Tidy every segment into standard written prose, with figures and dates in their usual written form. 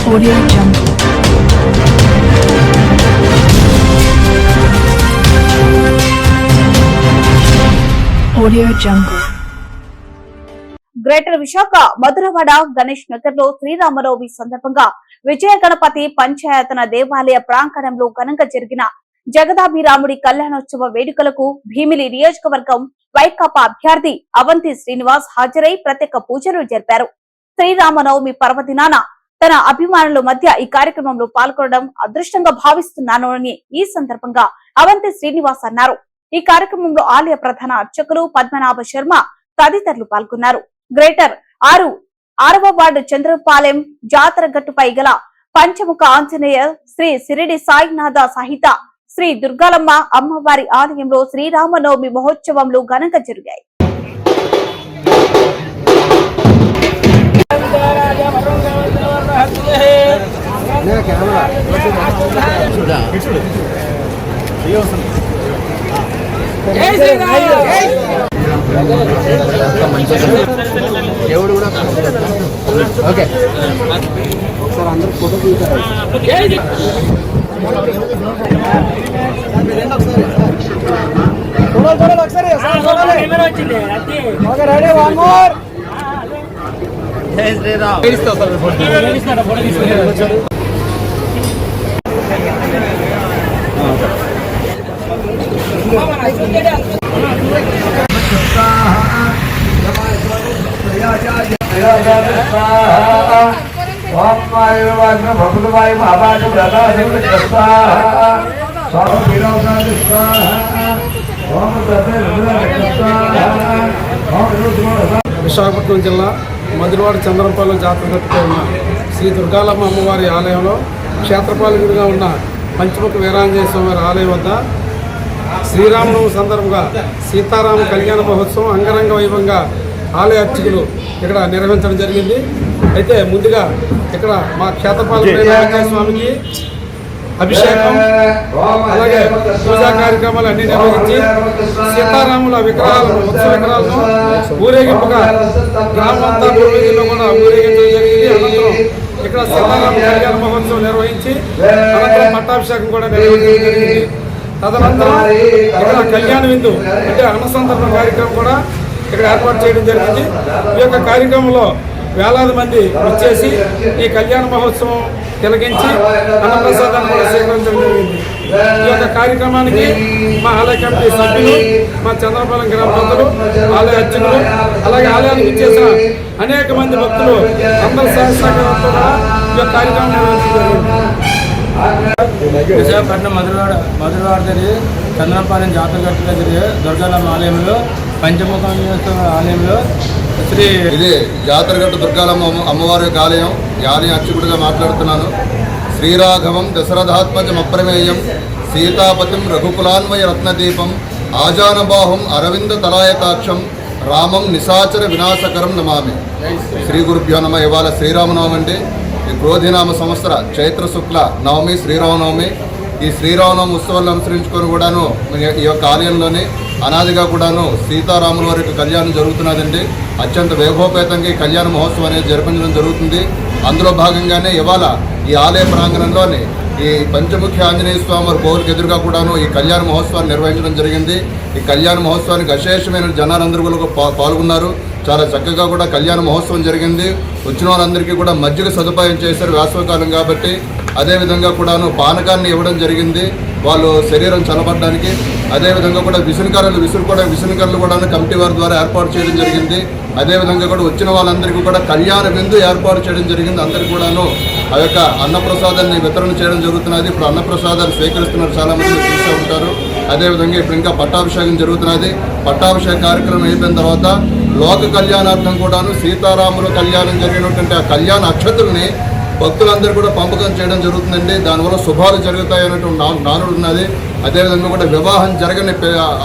Audio Jungle. Audio Jungle. Greater Visakha Madhurawada Ganesh Nagar లో శ్రీరామనవమి సందర్భంగా విజయ గణపతి పంచాయతన దేవాలయ ప్రాంగణంలో ఘనంగా జరిగిన జగదాభిరాముడి కళ్యాణోత్సవ వేడుకలకు భీమిలి నియోజకవర్గం వైకాపా అభ్యర్థి అవంతి శ్రీనివాస్ హాజరై ప్రత్యేక పూజలు జరిపారు. శ్రీరామనవమి పర్వదినాన తన అభిమానుల మధ్య ఈ కార్యక్రమంలో పాల్గొనడం అదృష్టంగా భావిస్తున్నాను అని ఈ సందర్భంగా అవంతి శ్రీనివాస్ అన్నారు. ఈ కార్యక్రమంలో ఆలయ ప్రధాన అర్చకులు పద్మనాభ శర్మ తదితరులు పాల్గొన్నారు. గ్రేటర్ 6వ వార్డు చంద్రపాలెం జాతర గట్టుపై గల పంచముఖ ఆంజనేయ శ్రీ సిరిడి సాయినాథ సహిత శ్రీ దుర్గాలమ్మ అమ్మవారి ఆలయంలో శ్రీరామనవమి మహోత్సవంలో ఘనంగా జరిగాయి. దేవుడు కూడా ఓకే ఒకసారి అందరూ ఫోటో తీస్తారు. Ready one more. జై శ్రీరామ్. విశాఖపట్నం జిల్లా మధురవాడ చంద్రపాలెం జాతర గట్టుపై ఉన్న శ్రీ దుర్గాలమ్మ అమ్మవారి ఆలయంలో క్షేత్రపాలకుడిగా ఉన్న పంచముఖ వీరాంజనేయ స్వామి ఆలయం వద్ద శ్రీరామనవమి సందర్భంగా సీతారామ కళ్యాణ మహోత్సవం అంగరంగ వైభవంగా ఆలయ అర్చకులు ఇక్కడ నిర్వహించడం జరిగింది. అయితే ముందుగా ఇక్కడ మా క్షేత్రపాలకుడైన స్వామికి అభిషేకం అలాగే పూజా కార్యక్రమాలు అన్ని నిర్వహించి సీతారాముల విగ్రహాలను ఉత్సవ విగ్రహాలను ఊరేగింపుగా గ్రామంతా పూర్వీకుల్లో కూడా ఊరేగించడం జరిగింది. అనంతరం ఇక్కడ సీతారామ కళ్యాణ మహోత్సవం నిర్వహించి అనంతరం పట్టాభిషేకం కూడా నిర్వహించడం జరిగింది. తదనంతరం ఇక్కడ కళ్యాణ విందు అంటే అన్నసంతరణ కార్యక్రమం కూడా ఇక్కడ ఏర్పాటు చేయడం జరిగింది. ఈ యొక్క కార్యక్రమంలో వేలాది మంది వచ్చేసి ఈ కళ్యాణ మహోత్సవం తిలకించి అన్నప్రసాదాన్ని కూడా స్వీకరించడం జరిగింది. ఈ యొక్క కార్యక్రమానికి మా ఆలయ కమిటీ సభ్యులు, మా చంద్రపాలెం గ్రామ పెద్దలు, ఆలయ అర్చకులు, అలాగే ఆలయానికి చేసిన అనేక మంది భక్తులు అందరి సహకారంతో ఈ యొక్క కార్యక్రమం నిర్వహించడం జరిగింది. విశాఖపట్నం మధురవాడ చంద్రపాలెం జాతర గట్టులో జరిగే దుర్గాలమ్మ ఆలయంలో పంచముఖ ఆలయంలో ఇది జాతరగట్టు దుర్గాలమ్మ అమ్మవారి యొక్క ఆలయం. ఈ ఆలయం అర్చకుడిగా మాట్లాడుతున్నాను. శ్రీరాఘవం దశరథాత్మజం అప్రమేయం సీతాపతిం రఘుకులాన్వయ రత్నదీపం ఆజానబాహుం అరవింద తలాయతాక్షం రామం నిశాచర వినాశకరం నమామి. శ్రీ గురుభ్యో నమ. ఇవాళ శ్రీరామనవమి అండి. ఈ క్రోధినామ సంవత్సర చైత్ర శుక్ల నవమి శ్రీరామనవమి. ఈ శ్రీరామనవమి ఉత్సవాలను అనుసరించుకొని కూడాను ఈ యొక్క ఆలయంలోని అనాదిగా కూడాను సీతారాముల వారికి కళ్యాణం జరుగుతున్నదండి. అత్యంత వైభవపేతంగా ఈ కళ్యాణ మహోత్సవం అనేది జరిపించడం జరుగుతుంది. అందులో భాగంగానే ఇవాళ ఈ ఆలయ ప్రాంగణంలోని ఈ పంచముఖి ఆంజనేయ స్వామి వారి కోరిక ఎదురుగా కూడాను ఈ కళ్యాణ మహోత్సవాన్ని నిర్వహించడం జరిగింది. ఈ కళ్యాణ మహోత్సవానికి అశేషమైన జనాలందరూ కూడా పాల్గొన్నారు. చాలా చక్కగా కూడా కళ్యాణ మహోత్సవం జరిగింది. వచ్చిన వాళ్ళందరికీ కూడా మజ్జిగ సదుపాయం చేశారు వేసవికాలం కాబట్టి. అదేవిధంగా కూడాను పానకాన్ని ఇవ్వడం జరిగింది వాళ్ళు శరీరం చల్లబడడానికి. అదేవిధంగా కూడా విసురుకర్రలు కూడా కమిటీ వారి ద్వారా ఏర్పాటు చేయడం జరిగింది. అదేవిధంగా కూడా వచ్చిన వాళ్ళందరికీ కూడా కళ్యాణ విందు ఏర్పాటు చేయడం జరిగింది. అందరికీ కూడాను ఆ యొక్క అన్నప్రసాదాన్ని వితరణ చేయడం జరుగుతున్నది. ఇప్పుడు అన్నప్రసాదాలు స్వీకరిస్తున్నారు, చాలామంది చూస్తూ ఉంటారు. అదేవిధంగా ఇప్పుడు ఇంకా పట్టాభిషేకం జరుగుతున్నది. పట్టాభిషేక కార్యక్రమం అయిపోయిన తర్వాత లోక కళ్యాణార్థం కూడాను సీతారాముల కళ్యాణం జరిగినటువంటి ఆ కళ్యాణ అక్షతుల్ని భక్తులందరూ కూడా పంపకం చేయడం జరుగుతుందండి. దానివల్ల శుభాలు జరుగుతాయి అన్నటువంటి నానుడు ఉన్నది. అదేవిధంగా కూడా వివాహం జరగని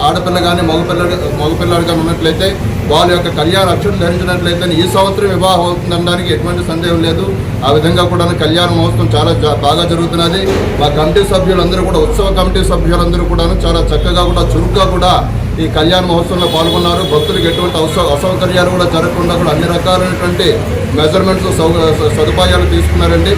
ఆడపిల్ల కానీ మగపిల్లలు కానీ ఉన్నట్లయితే వాళ్ళ యొక్క కళ్యాణ అక్షరం ధరించినట్లయితే ఈ సంవత్సరం వివాహం అవుతుందనడానికి ఎటువంటి సందేహం లేదు. ఆ విధంగా కూడా కళ్యాణ మహోత్సవం చాలా బాగా జరుగుతున్నది. మా కమిటీ సభ్యులందరూ కూడా ఉత్సవ కమిటీ సభ్యులందరూ కూడా చాలా చక్కగా కూడా చురుగ్గా కూడా ఈ కళ్యాణ మహోత్సవంలో పాల్గొన్నారు. భక్తులకు ఎటువంటి అసౌకర్యాలు కూడా జరగకుండా కూడా అన్ని రకాలైనటువంటి మెజర్మెంట్స్ సదుపాయాలు తీసుకున్నారండి.